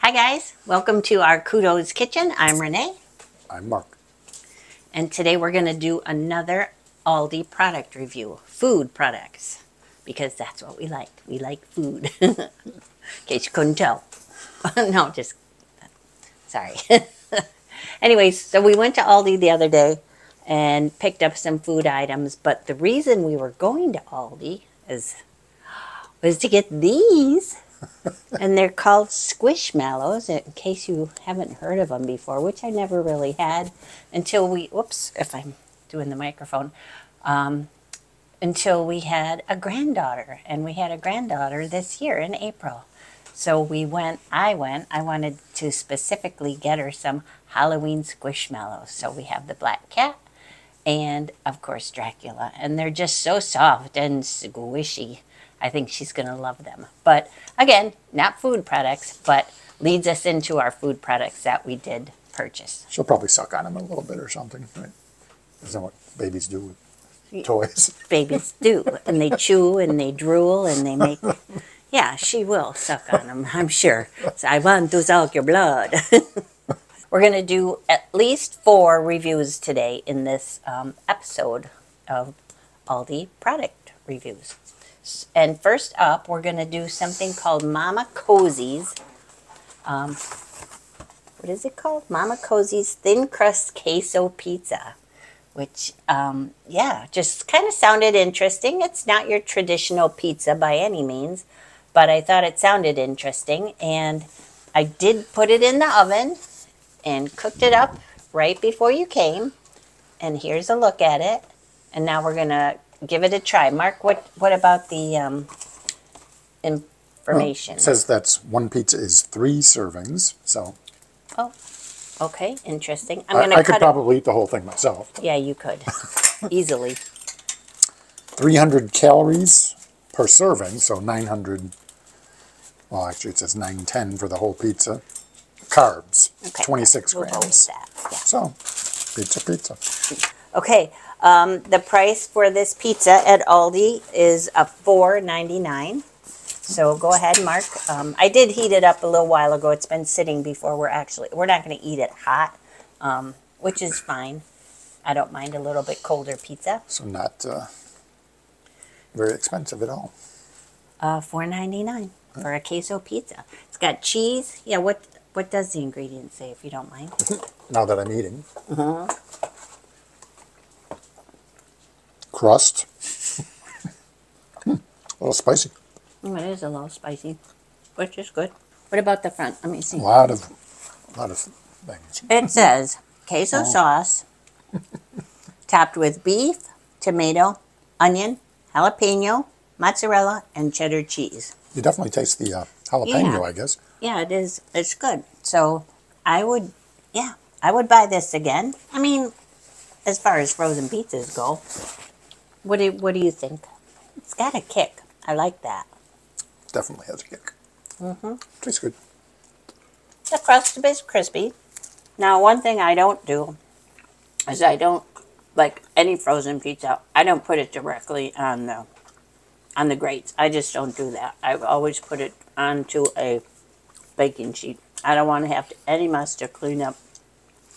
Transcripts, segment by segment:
Hi guys, welcome to our Kudos Kitchen. I'm Renee. I'm Mark. And today we're going to do another Aldi product review. Food products. Because that's what we like. We like food. In case you couldn't tell. No, just... Sorry. Anyways, so we went to Aldi the other day and picked up some food items. But the reason we were going to Aldi was to get these. And they're called Squishmallows, in case you haven't heard of them before, which I never really had until we, whoops, if I'm doing the microphone, until we had a granddaughter. And we had a granddaughter this year in April. So I wanted to specifically get her some Halloween Squishmallows. So we have the black cat and, of course, Dracula. And they're just so soft and squishy. I think she's going to love them. But again, not food products, but leads us into our food products that we did purchase. She'll probably suck on them a little bit or something, right? Isn't that what babies do with toys? Babies do. And they chew and they drool and they make... Yeah, she will suck on them, I'm sure. So I want to suck your blood. We're going to do at least 4 reviews today in this episode of Aldi product reviews. And first up, we're going to do something called Mama Cozy's. What is it called? Mama Cozy's Thin Crust Queso Pizza. Which, yeah, just kind of sounded interesting. It's not your traditional pizza by any means. But I thought it sounded interesting. And I did put it in the oven and cooked it up right before you came. And here's a look at it. And now we're going to give it a try. Mark, what about the information? Well, it says that's one pizza is 3 servings, so... Oh, okay, interesting. I could probably eat the whole thing myself. Yeah, you could. Easily. 300 calories per serving, so 900... Well, actually it says 910 for the whole pizza. Carbs, okay, 26 we'll go with grams. that. Yeah. So, pizza. Okay. The price for this pizza at Aldi is $4.99. So go ahead, Mark. I did heat it up a little while ago. It's been sitting before we're not going to eat it hot, which is fine. I don't mind a little bit colder pizza. So not very expensive at all. $4.99 for a queso pizza. It's got cheese. Yeah, what does the ingredients say, if you don't mind? Now that I'm eating. Crust. A little spicy. Oh, it is a little spicy, which is good. What about the front? Let me see. A lot of things. It says queso sauce, topped with beef, tomato, onion, jalapeno, mozzarella, and cheddar cheese. You definitely taste the jalapeno, I guess. Yeah, it is. It's good. So I would buy this again. I mean, as far as frozen pizzas go. What do you think? It's got a kick. I like that. Definitely has a kick. Tastes good. The crust is crispy. Now, one thing I don't do is I don't, like any frozen pizza, I don't put it directly on the grates. I just don't do that. I always put it onto a baking sheet. I don't want to have any mess to clean up.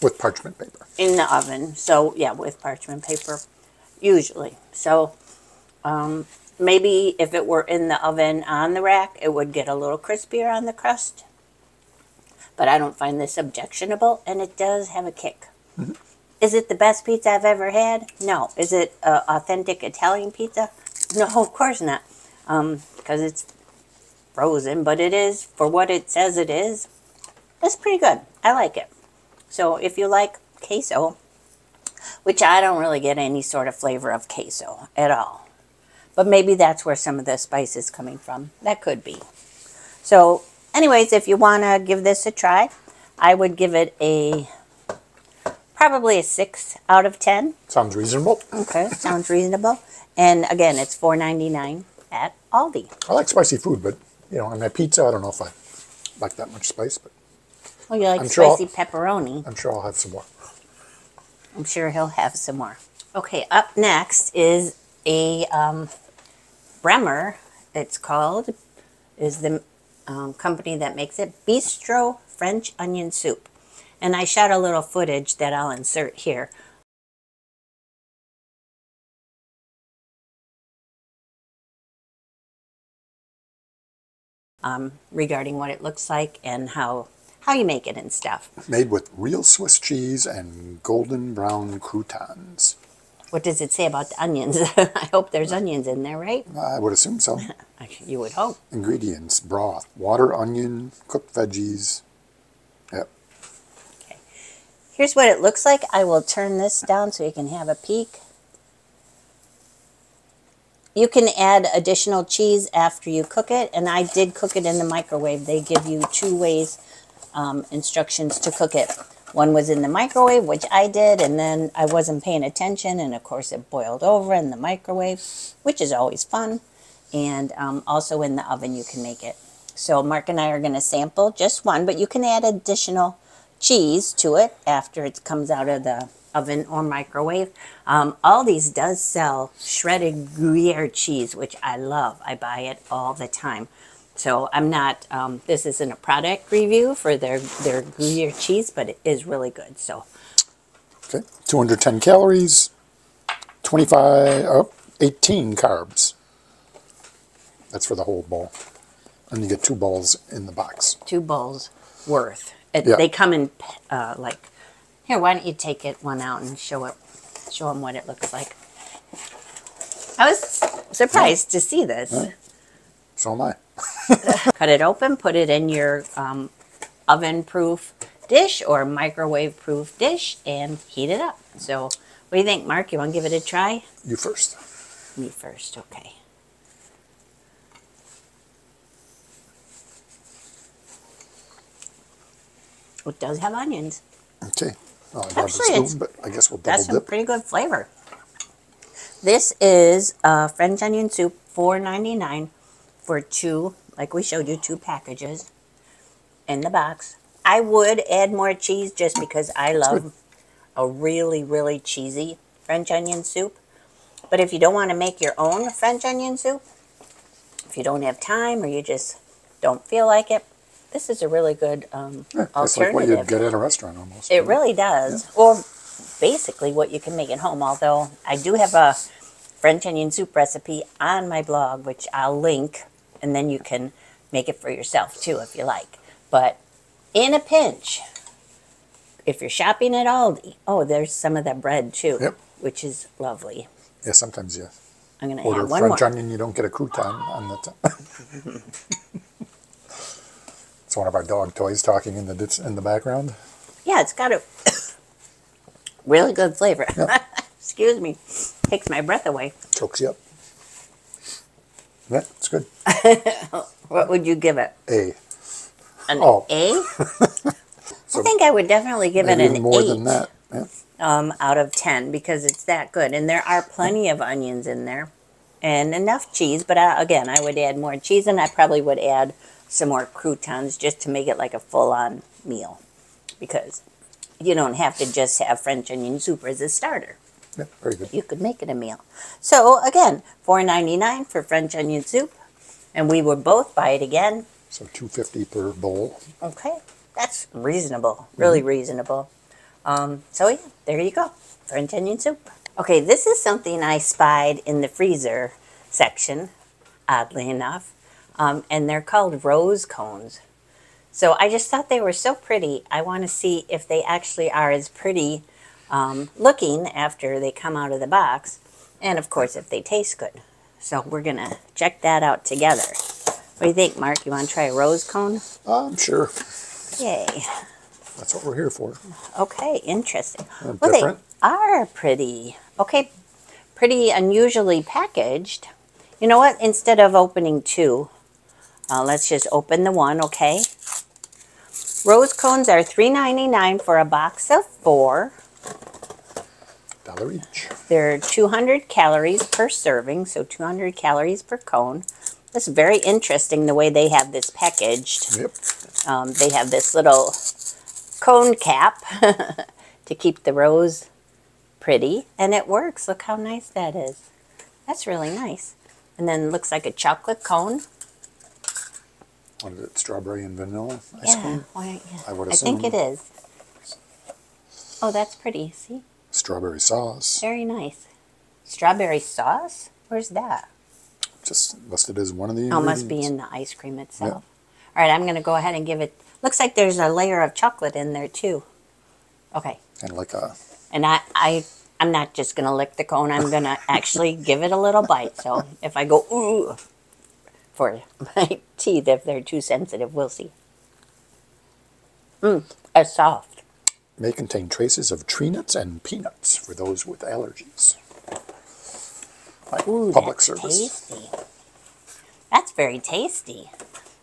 With parchment paper. In the oven. So, yeah, with parchment paper. Usually. So, maybe if it were in the oven on the rack, it would get a little crispier on the crust. But I don't find this objectionable, and it does have a kick. Is it the best pizza I've ever had? No. Is it authentic Italian pizza? No, of course not. Because it's frozen, but it is, for what it says it is, it's pretty good. I like it. So if you like queso, which I don't really get any sort of flavor of queso at all. But maybe that's where some of the spice is coming from. That could be. So anyways, if you want to give this a try, I would give it probably a 6 out of 10. Sounds reasonable. Okay, sounds reasonable. And again, it's $4.99 at Aldi. I like spicy food, but, on my pizza, I don't know if I like that much spice. But well, you like spicy pepperoni. I'm sure I'll have some more. I'm sure he'll have some more. Okay, up next is a Bremer, it's called, is the company that makes it, Bistro French Onion Soup. And I shot a little footage that I'll insert here. Regarding what it looks like and how you make it and stuff. Made with real Swiss cheese and golden brown croutons. What does it say about the onions? I hope there's onions in there, right? I would assume so. You would hope. Ingredients: broth, water, onion, cooked veggies. Yep. Okay. Here's what it looks like. I will turn this down so you can have a peek. You can add additional cheese after you cook it, and I did cook it in the microwave. They give you 2 ways, instructions to cook it. One was in the microwave, which I did, and then I wasn't paying attention, and of course it boiled over in the microwave, which is always fun. And also in the oven you can make it. So Mark and I are going to sample just one, but you can add additional cheese to it after it comes out of the oven or microwave. Aldi's does sell shredded Gruyere cheese, which I love. I buy it all the time. So I'm not, this isn't a product review for their Gruyere cheese, but it is really good. So, Okay, 210 calories, 18 carbs. That's for the whole bowl. And you get 2 balls in the box. 2 bowls worth. Yeah. They come in like, here, why don't you take one out and show them what it looks like. I was surprised to see this. Yeah. So am I. Cut it open, put it in your oven-proof dish or microwave-proof dish, and heat it up. So, what do you think, Mark? You want to give it a try? You first. Me first, okay. It does have onions. Okay. Well, I grabbed Actually, a spoon, but I guess we'll double That's some dip. pretty good flavor. This is French onion soup, $4.99 for 2, like we showed you, 2 packages in the box. I would add more cheese just because I love a really, really cheesy French onion soup. But if you don't want to make your own French onion soup, if you don't have time or you just don't feel like it, this is a really good It's alternative. like what you'd get at a restaurant almost. It really does. Yeah. Or basically what you can make at home, although I do have a French onion soup recipe on my blog, which I'll link, and then you can make it for yourself too if you like. But in a pinch, if you're shopping at Aldi, oh, there's some of that bread too, Yep. which is lovely. Yeah, sometimes you I'm going to order add one French more. onion, you don't get a crouton on the top. It's one of our dog toys talking in the background. Yeah, it's got a really good flavor. Yep. Excuse me. Takes my breath away. Chokes you up. Yeah, it's good. What would you give it? A. An Oh. A? So I think I would definitely give it maybe an even more 8 than that. Yeah. Out of 10 because it's that good. And there are plenty of onions in there and enough cheese. But again, I would add more cheese, and I probably would add some more croutons just to make it like a full-on meal, because you don't have to just have French onion soup as a starter. Yeah, very good. You could make it a meal. So again, $4.99 for French onion soup, and we would both buy it again. So $2.50 per bowl. Okay, that's reasonable, really reasonable. So yeah, there you go, French onion soup. Okay, this is something I spied in the freezer section, oddly enough, and they're called rose cones. So I just thought they were so pretty. I want to see if they actually are as pretty looking after they come out of the box, and of course if they taste good. So we're going to check that out together. What do you think, Mark? You want to try a rose cone? Sure. Yay. That's what we're here for. Okay, interesting. Well, Different. they are pretty. Okay, pretty unusually packaged. You know what? Instead of opening 2, let's just open the one, okay? Rose cones are $3.99 for a box of 4. $1 each. They're 200 calories per serving, so 200 calories per cone. That's very interesting the way they have this packaged. Yep. They have this little cone cap to keep the rose pretty, and it works. Look how nice that is. That's really nice. And then it looks like a chocolate cone. What is it, strawberry and vanilla ice Yeah, cream? why, yeah. I would I think assume. it is. Oh, that's pretty. See? Strawberry sauce. Very nice. Strawberry sauce? Where's that? Just listed as one of the Oh, ingredients. must be in the ice cream itself. Yep. All right, I'm going to go ahead and give it... Looks like there's a layer of chocolate in there, too. Okay. And like a... And I'm not just going to lick the cone. I'm going to actually give it a little bite. So if I go, ooh, for my teeth, if they're too sensitive, we'll see. It's soft. May contain traces of tree nuts and peanuts for those with allergies. Like Ooh, public that's service. tasty. That's very tasty.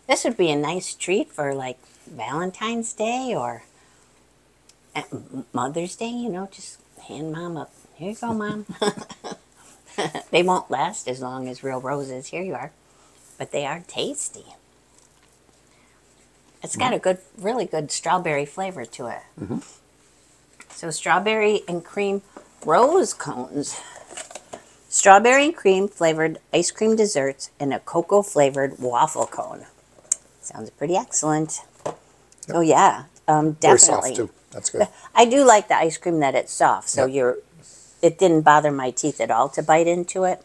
This would be a nice treat for like Valentine's Day or Mother's Day, you know, just hand Mom up. Here you go, Mom. They won't last as long as real roses. Here you are. But they are tasty. It's got a good, really good strawberry flavor to it. Mm-hmm. So strawberry and cream rose cones. Strawberry and cream flavored ice cream desserts and a cocoa flavored waffle cone. Sounds pretty excellent. Yep. Oh yeah, definitely. Very soft too. That's good. I do like the ice cream that it's soft. So Yep. it didn't bother my teeth at all to bite into it.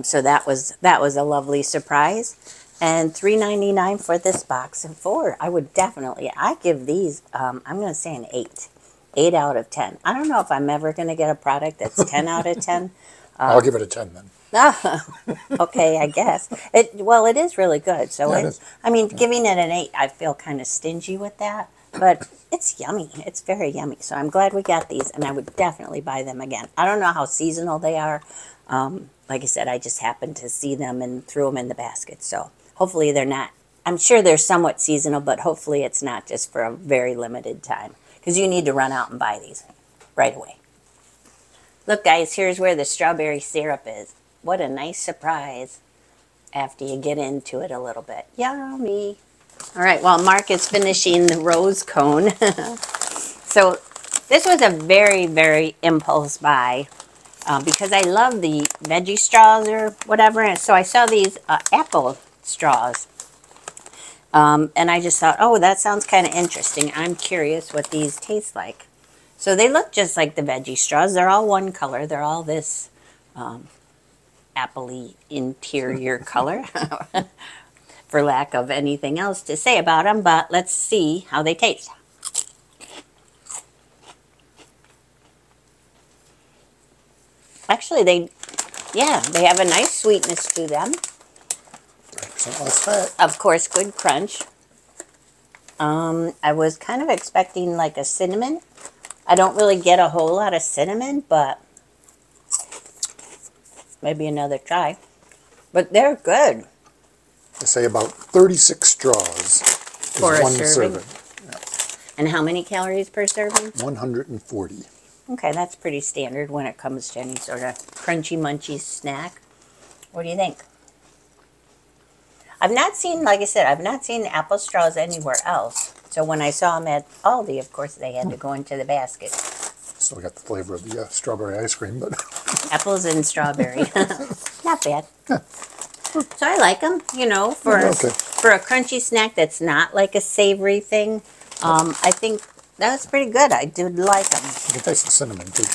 So that was a lovely surprise. And $3.99 for this box of 4. I give these, I'm going to say an 8. 8 out of 10. I don't know if I'm ever going to get a product that's 10 out of 10. I'll give it a 10 then. Okay, I guess. It is really good. So Yeah, it is. I mean, giving it an 8, I feel kind of stingy with that. But it's yummy. It's very yummy. So I'm glad we got these, and I would definitely buy them again. I don't know how seasonal they are. Like I said, I just happened to see them and threw them in the basket. So hopefully they're not. I'm sure they're somewhat seasonal, but hopefully it's not just for a very limited time. Because you need to run out and buy these right away. Look, guys, here's where the strawberry syrup is. What a nice surprise after you get into it a little bit. Yummy. All right, well, Mark is finishing the rose cone. So this was a very, very impulse buy because I love the veggie straws or whatever. And so I saw these apple straws. And I just thought, oh, that sounds kind of interesting. I'm curious what these taste like. So they look just like the veggie straws. They're all one color. They're all this apple-y interior color, for lack of anything else to say about them. But let's see how they taste. Actually, they have a nice sweetness to them. 30% less fat. Of course, good crunch. I was kind of expecting like a cinnamon. I don't really get a whole lot of cinnamon, but maybe another try. But they're good. They say about 36 straws is For a one serving? serving. And how many calories per serving? 140. Okay, that's pretty standard when it comes to any sort of crunchy munchy snack. What do you think? I've not seen, like I said, I've not seen apple straws anywhere else. So when I saw them at Aldi, of course, they had to go into the basket. Still got the flavor of the strawberry ice cream, but Apples and strawberry. Not bad. So I like them, you know, for a crunchy snack that's not like a savory thing. I think that's pretty good. I do like them. you can taste the cinnamon too.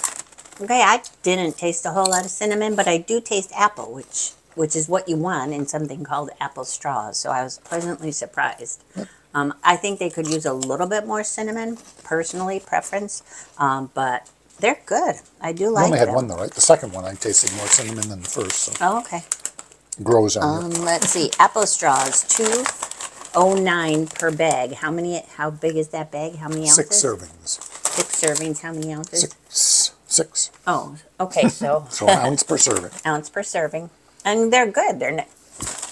Okay, I didn't taste a whole lot of cinnamon, but I do taste apple, which is what you want in something called apple straws. So I was pleasantly surprised. Yep. I think they could use a little bit more cinnamon, personally, preference, but they're good. I do like them. You only had one though, right? The second one I tasted more cinnamon than the first, so Oh, okay. it grows on you. Let's see. Apple straws, $2.09 per bag. How big is that bag? How many ounces? 6 servings. 6 servings. How many ounces? Six. Oh, okay. So So an ounce per serving. ounce per serving. And they're good. They're,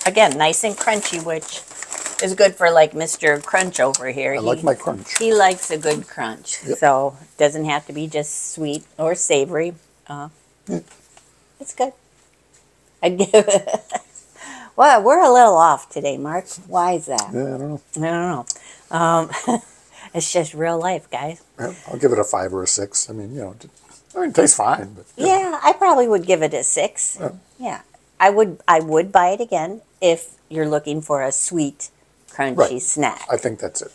again, nice and crunchy, which is good for like Mr. Crunch over here. I like my crunch. He likes a good crunch. Yep. So it doesn't have to be just sweet or savory. It's good. I'd give it. Well, we're a little off today, Mark. Why is that? Yeah, I don't know. I don't know. It's just real life, guys. Yeah, I'll give it a 5 or a 6. I mean, it tastes fine. But Yeah, I probably would give it a 6. Yeah. Yeah. I would buy it again if you're looking for a sweet, crunchy Right. snack. I think that's it.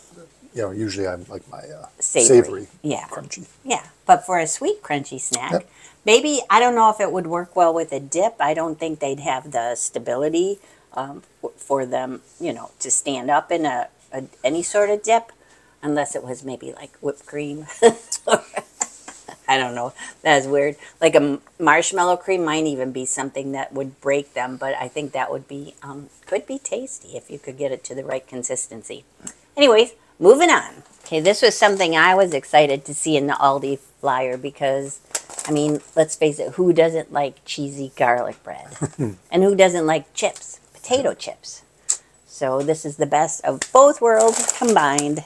You know, usually I like my Savory. savory, Yeah. crunchy. Yeah, but for a sweet, crunchy snack, Yep. maybe, I don't know if it would work well with a dip. I don't think they'd have the stability for them, to stand up in any sort of dip, unless it was maybe like whipped cream. I don't know. That's weird. Like a marshmallow cream might even be something that would break them, but I think that would be could be tasty if you could get it to the right consistency. Anyways, moving on. Okay, this was something I was excited to see in the Aldi flyer because, I mean, let's face it, who doesn't like cheesy garlic bread? And who doesn't like chips, potato chips? So this is the best of both worlds combined.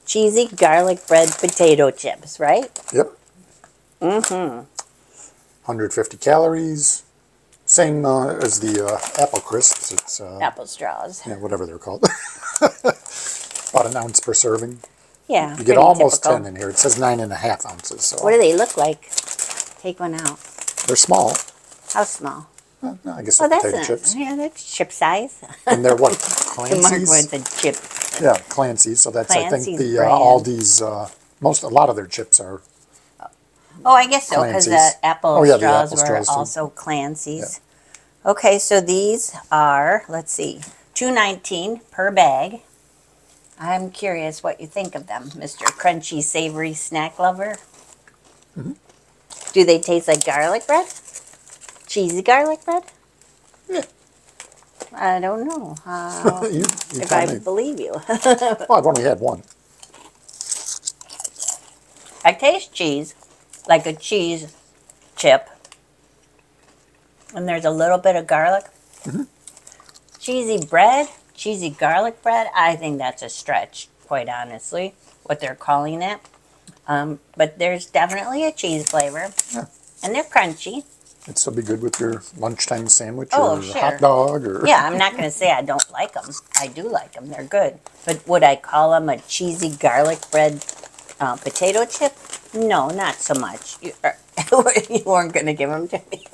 Cheesy garlic bread potato chips, right? Yep. 150 calories. Same as the apple crisps. It's Apple straws. yeah, whatever they're called. About an ounce per serving. Yeah. You pretty get almost typical. 10 in here. It says 9.5 ounces. So What do they look like? Take one out. they're small. How small? No, I guess Oh, they're that's potato chips. Yeah, that's chip size. And they're what? Mark Clancy's? wants a chip. Yeah, Clancy's. So that's, I think, Clancy's the brand. Aldi's, a lot of their chips are. Oh, I guess so, because the Clancy's. apple Oh, yeah, the straws apple were straws, too. also Clancy's. Okay, so these are, let's see, $2.19 per bag. I'm curious what you think of them, Mr. Crunchy Savory Snack Lover. Do they taste like garlic bread? Cheesy garlic bread? Yeah. I don't know you if tell I me. believe you. Well, I've only had one. I taste cheese, like a cheese chip. And there's a little bit of garlic. Cheesy bread, cheesy garlic bread, I think that's a stretch, quite honestly, what they're calling it. But there's definitely a cheese flavor. Yeah. And they're crunchy. It'd still be good with your lunchtime sandwich Oh, or sure. hot dog. Or Yeah, I'm not going to say I don't like them. I do like them. They're good. But would I call them a cheesy garlic bread potato chip? No, not so much. You weren't going to give them to me.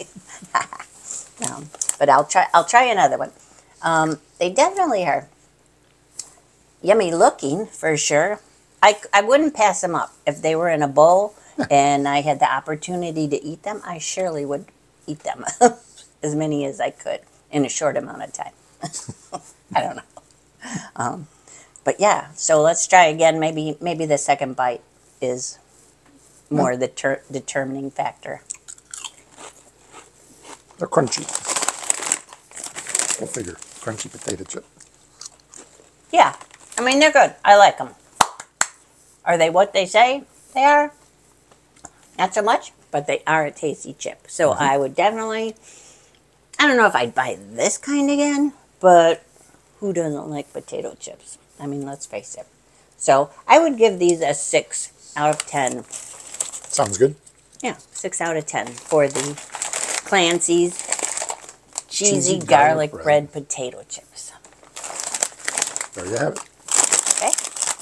No, but I'll try another one. They definitely are yummy looking, for sure. I wouldn't pass them up. If they were in a bowl and I had the opportunity to eat them, I surely would eat them. As many as I could in a short amount of time. I don't know. But yeah, so let's try again. Maybe the second bite is more the determining factor. they're crunchy. Go figure. Crunchy potato chip. Yeah, I mean, they're good. I like them. Are they what they say they are? Not so much, but they are a tasty chip. So I would definitely, I don't know if I'd buy this kind again, but who doesn't like potato chips? I mean, let's face it. So I would give these a 6 out of 10. Sounds good. Yeah, 6 out of 10 for the Clancy's cheesy garlic bread potato chips. There you have it. Okay.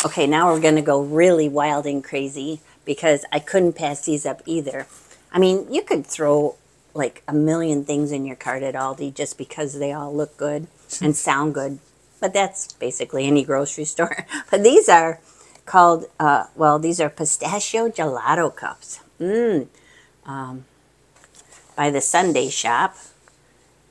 Okay, now we're going to go really wild and crazy because I couldn't pass these up either. I mean, you could throw like a million things in your cart at Aldi just because they all look good and sound good. But that's basically any grocery store. But these are called, these are pistachio gelato cups. By the Sunday Shop.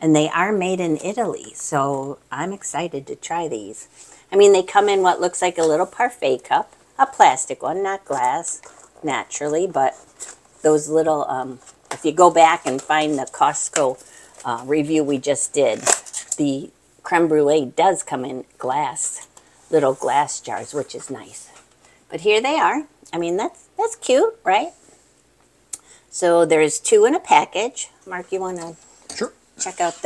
And they are made in Italy, so I'm excited to try these. I mean, they come in what looks like a little parfait cup, a plastic one, not glass, naturally, but those little, if you go back and find the Costco review we just did, the creme brulee does come in little glass jars, which is nice. But here they are. I mean, that's cute, right? So there's 2 in a package. Mark, you want to Sure. check out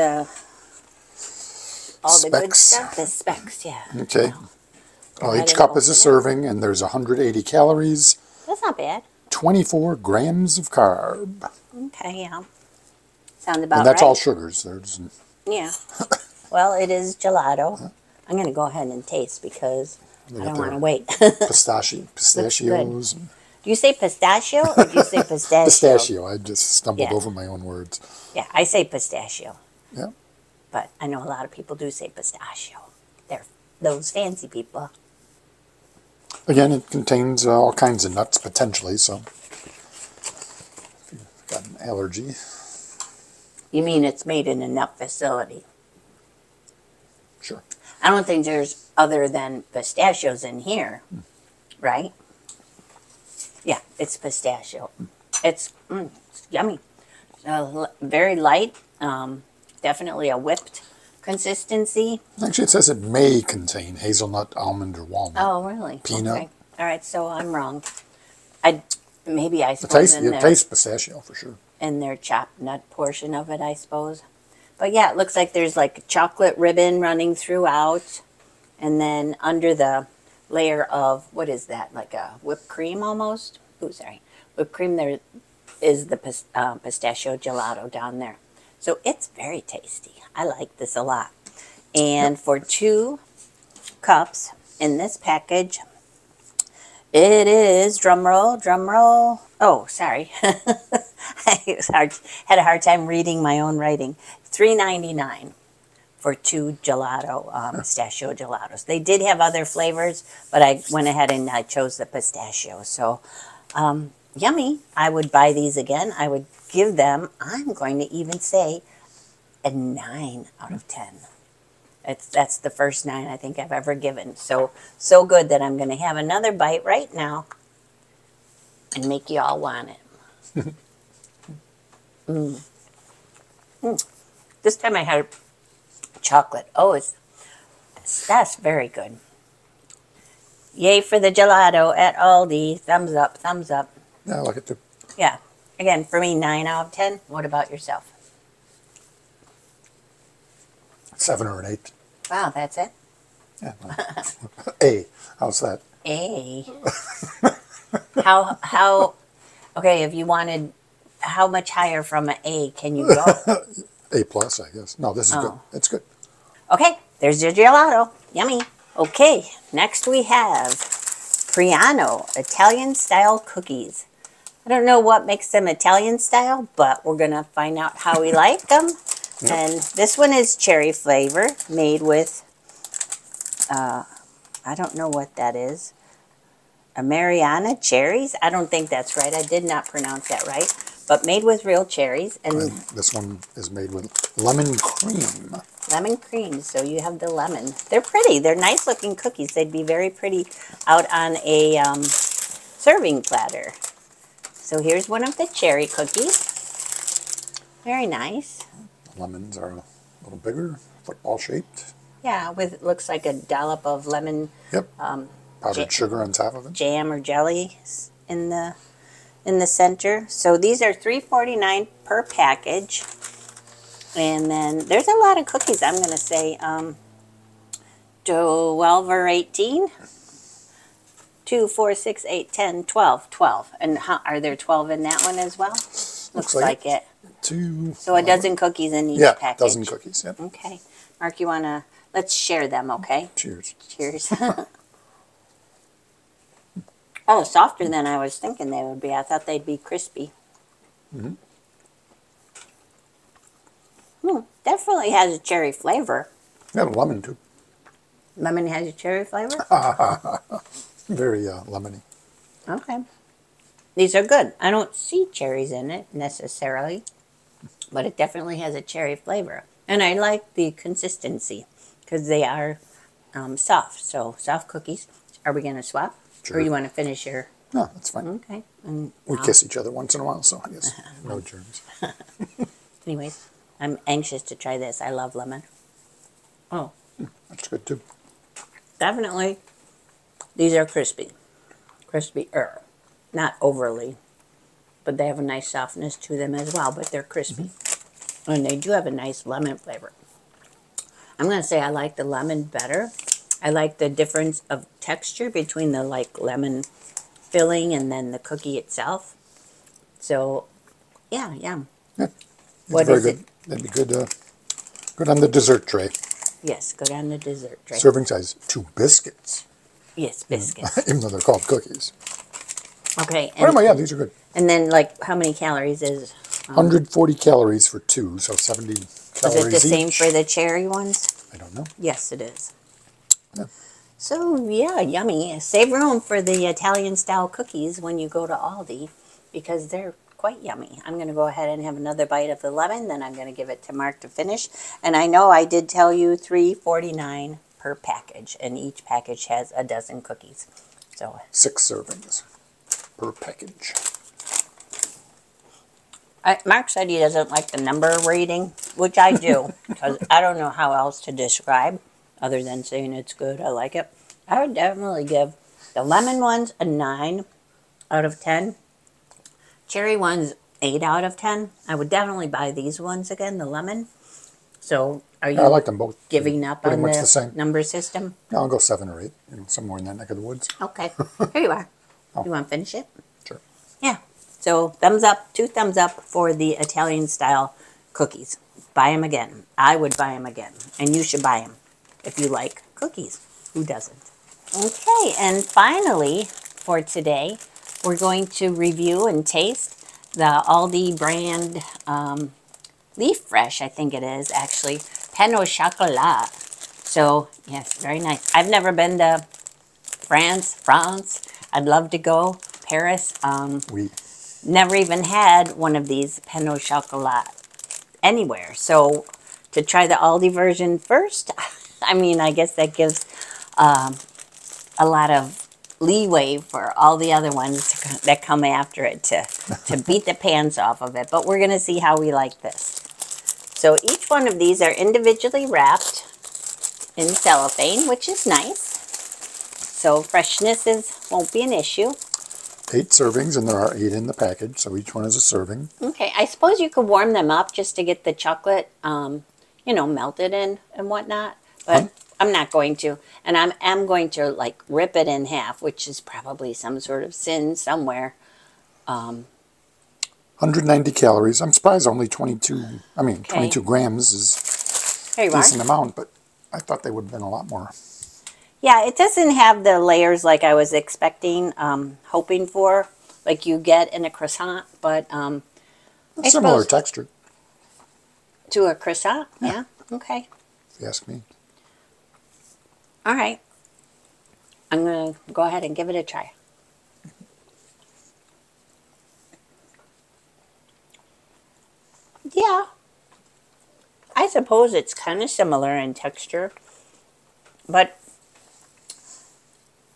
all the good Specs. stuff? The specs, yeah. Okay. Well, ahead each and cup is a open it. serving, and there's 180 calories, That's not bad. 24 grams of carb. Okay, yeah. Sounds about And that's right. all sugars. There's Yeah. Well, it is gelato. I'm going to go ahead and taste because I don't want to wait. pistachios. Do you say pistachio or do you say pistachio? Pistachio. I just stumbled Yeah. over my own words. Yeah, I say pistachio. Yeah. But I know a lot of people do say pistachio. They're those fancy people. Again, it contains all kinds of nuts potentially, so if you've got an allergy. You mean it's made in a nut facility? Sure. I don't think there's other than pistachios in here, right? Yeah, it's pistachio. It's yummy. Very light. Definitely a whipped consistency. Actually, it says it may contain hazelnut, almond, or walnut. Oh, really? Peanut. Okay. All right, so I'm wrong. I It suppose tastes pistachio for sure. in their chopped nut portion of it, I suppose. But yeah, it looks like there's like a chocolate ribbon running throughout, and then under the layer of, what is that, like a whipped cream almost? Oh, sorry, whipped cream. There is the pistachio gelato down there. So it's very tasty. I like this a lot. And for 2 cups in this package, it is, drum roll, drum roll. Oh, sorry. Had a hard time reading my own writing. $3.99 for 2 gelato, pistachio gelatos. They did have other flavors, but I went ahead and I chose the pistachio. So, yummy. I would buy these again. I would give them, I'm going to even say, a 9 out of 10. That's the first 9 I think I've ever given. So good that I'm going to have another bite right now and make you all want it. This time I had chocolate. Oh, that's very good. Yay for the gelato at Aldi. Thumbs up, thumbs up. Yeah, I like it too. Yeah. Again, for me, 9 out of 10. What about yourself? 7 or an 8. Wow, that's it? Yeah. A. How's that? A. How, okay, if you wanted, how much higher from an A can you go? A plus, I guess. No, this is good. It's good. Okay, there's your gelato. Yummy. Okay, next we have Priano Italian-style cookies. I don't know what makes them Italian style, but we're going to find out how we like them. Yep. And this one is cherry flavor, made with, I don't know what that is. Mariana cherries? I don't think that's right. I did not pronounce that right. But made with real cherries. And this one is made with lemon cream. Lemon cream, so you have the lemon. They're pretty. They're nice looking cookies. They'd be very pretty out on a serving platter. So here's one of the cherry cookies. Very nice. The lemons are a little bigger, football shaped. Yeah, with looks like a dollop of lemon. Yep. Powdered sugar on top of it. Jam or jelly in the center. So these are $3.49 per package. And then there's a lot of cookies. I'm going to say 12 or 18. 2, 4, 6, 8, 10, 12. 12. And are there 12 in that one as well? Looks like it. 2. So a dozen cookies in each package. Yeah, dozen cookies. Yep. Okay. Mark, you want to, let's share them, okay? Cheers. Cheers. Oh, softer than I was thinking they would be. I thought they'd be crispy. Mm-hmm. Definitely has a cherry flavor. Yeah, lemon too. Lemon has a cherry flavor? Very lemony. Okay. These are good. I don't see cherries in it necessarily, but it definitely has a cherry flavor. And I like the consistency because they are soft. So soft cookies. Are we going to swap? Sure. Or you want to finish your... No, that's fine. Okay. And we kiss each other once in a while, so I guess no germs. Anyways, I'm anxious to try this. I love lemon. Oh. That's good too. Definitely. These are crispy. Crispy-er. Not overly. But they have a nice softness to them as well, but they're crispy. Mm-hmm. And they do have a nice lemon flavor. I'm going to say I like the lemon better. I like the difference of texture between the lemon filling and then the cookie itself. So, yeah. Yeah, what very is good. It? That'd be good. Good on the dessert tray. Yes, good on the dessert tray. Serving size 2 biscuits. Yes, biscuits. Even though they're called cookies. Okay. And, yeah, these are good. And then, how many calories is? 140 calories for 2, so 70 calories Is it the same each. for the cherry ones? I don't know. Yes, it is. Yeah. So, yeah, yummy. Save room for the Italian-style cookies when you go to Aldi because they're quite yummy. I'm going to go ahead and have another bite of the lemon, then I'm going to give it to Mark to finish. And I know I did tell you $3.49 per package, and each package has a dozen cookies. So 6 servings per package. Mark said he doesn't like the number rating, which I do, because I don't know how else to describe other than saying it's good. I like it. I would definitely give the lemon ones a 9 out of 10. Cherry ones, 8 out of 10. I would definitely buy these ones again, the lemon. So are Yeah, I you like them both. giving up Pretty on much the the same. number system? I'll go 7 or 8, somewhere in that neck of the woods. Okay, here you are. Oh. You want to finish it? Sure. Yeah. So thumbs up, 2 thumbs up for the Italian style cookies. Buy them again. I would buy them again. And you should buy them if you like cookies. Who doesn't? Okay, and finally for today, we're going to review and taste the Aldi brand Leaf Fresh, I think it is actually, Pain au Chocolat. So, yes, very nice. I've never been to France. I'd love to go. Paris. We Never even had one of these Pain au Chocolat anywhere. So to try the Aldi version first, I mean, I guess that gives a lot of leeway for all the other ones that come after it to beat the pants off of it. But we're going to see how we like this. So each one of these are individually wrapped in cellophane, which is nice. So freshness won't be an issue. 8 servings, and there are 8 in the package, so each one is a serving. Okay, I suppose you could warm them up just to get the chocolate, melted in and whatnot. But I'm not going to. And I'm going to, like, rip it in half, which is probably some sort of sin somewhere. 190 calories. I'm surprised only 22 grams is Here a you are. decent amount, but I thought they would have been a lot more. Yeah, it doesn't have the layers like I was expecting, hoping for, like you get in a croissant, but Similar texture, to a croissant, yeah. Okay. if you ask me. All right. I'm going to go ahead and give it a try. Yeah. I suppose it's kind of similar in texture, but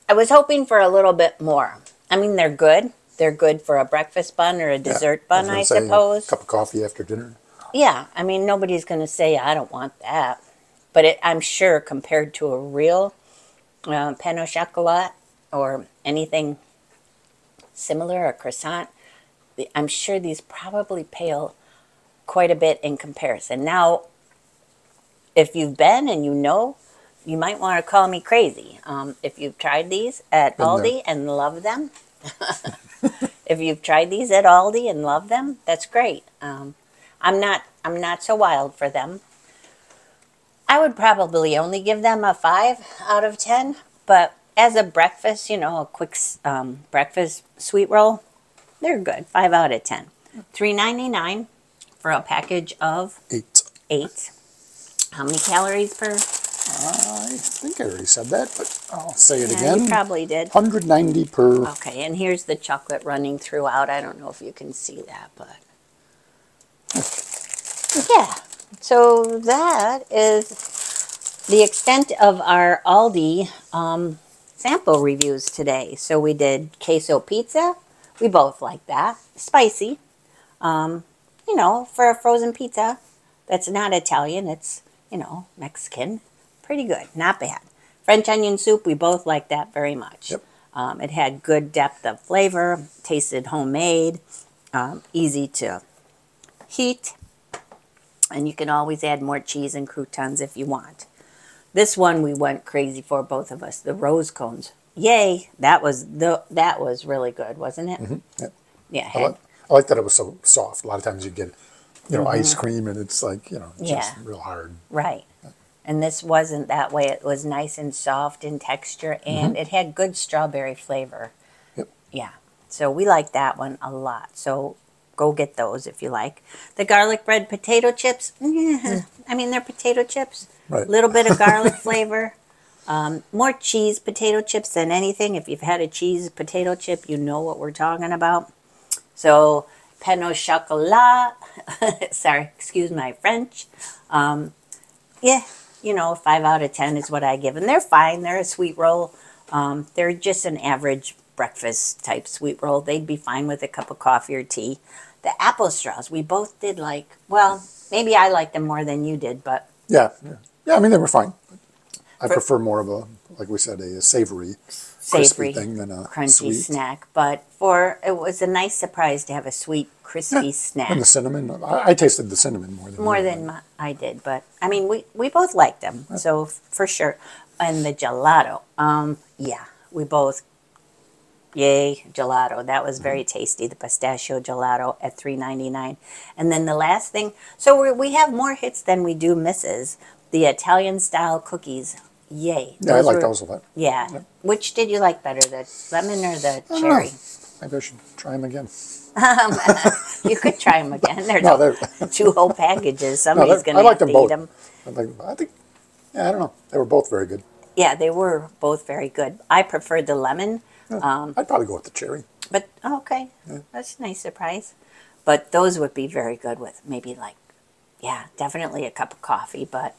I was hoping for a little bit more. I mean, they're good. They're good for a breakfast bun or a dessert bun, I suppose. A cup of coffee after dinner. Yeah, I mean, nobody's going to say, I don't want that. But I'm sure compared to a real pain au chocolat or anything similar, a croissant, I'm sure these probably pale quite a bit in comparison. Now, if you've been and you know, you might want to call me crazy. If you've tried these at Aldi and love them, if you've tried these at Aldi and love them, that's great. I'm not so wild for them. I would probably only give them a 5 out of 10, but as a breakfast, a quick breakfast sweet roll, they're good. 5 out of 10. $3.99 for a package of 8. How many calories per? I think I already said that, but I'll say it Yeah, again. you probably did. 190 per. Okay, and here's the chocolate running throughout. I don't know if you can see that, but yeah. So that is the extent of our Aldi sample reviews today. So we did queso pizza. We both like that. Spicy. For a frozen pizza that's not Italian, it's, Mexican. Pretty good. Not bad. French onion soup, we both like that very much. Yep. It had good depth of flavor, tasted homemade, easy to heat, and you can always add more cheese and croutons if you want. This one we went crazy for, both of us, the rose cones. Yay! That was really good, wasn't it? Mm-hmm. Yep. Yeah. I like that it was so soft. A lot of times you get, ice cream and it's like, just real hard. Right. And this wasn't that way. It was nice and soft in texture, and it had good strawberry flavor. Yep. Yeah. So we like that one a lot. So go get those if you like. The garlic bread potato chips, I mean, they're potato chips. Right. A little bit of garlic flavor. More cheese potato chips than anything. If you've had a cheese potato chip, you know what we're talking about. So, pain au chocolat. Sorry, excuse my French. Yeah, 5 out of 10 is what I give them. They're fine. They're a sweet roll. They're just an average breakfast type sweet roll. They'd be fine with a cup of coffee or tea. The apple straws, we both did like, well, maybe I liked them more than you did, but. Yeah. I mean, they were fine. I prefer more of a, like we said, a savory crispy thing than a crunchy sweet snack. But it was a nice surprise to have a sweet, crispy snack. And the cinnamon, I tasted the cinnamon more than I did. But I mean, we both liked them, so for sure. And the gelato, yeah, we both. Yay, gelato. That was very tasty, the pistachio gelato at $3.99. And then the last thing, so we have more hits than we do misses. The Italian-style cookies. Yay. Yeah, I like those a lot. Yeah. Yep. Which did you like better, the lemon or the I cherry? Maybe I should try them again. You could try them again. They're 2 whole packages. Somebody's going to have to eat them. I think, I don't know. They were both very good. Yeah, they were both very good. I preferred the lemon. I'd probably go with the cherry. But, okay. Yeah. That's a nice surprise. But those would be very good with maybe like, yeah, definitely a cup of coffee, but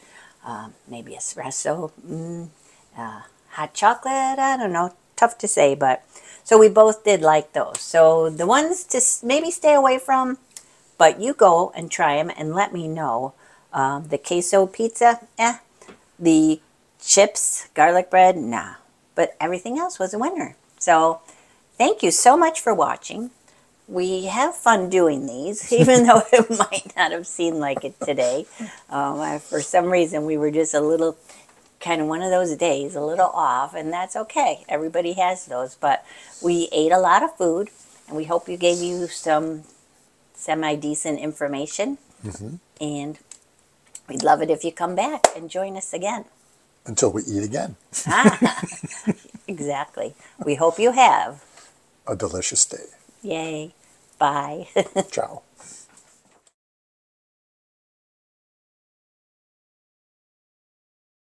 maybe espresso, hot chocolate, I don't know, tough to say, but so we both did like those. So the ones to maybe stay away from, but you go and try them and let me know. The queso pizza, the chips, garlic bread, nah, but everything else was a winner. So thank you so much for watching. We have fun doing these, even though it might not have seemed like it today. For some reason, we were just a little, kind of one of those days, a little off, and that's okay. Everybody has those, but we ate a lot of food, and we hope you gave you some semi-decent information, and we'd love it if you come back and join us again. Until we eat again. Exactly. We hope you have a delicious day. Yay. Bye. Ciao.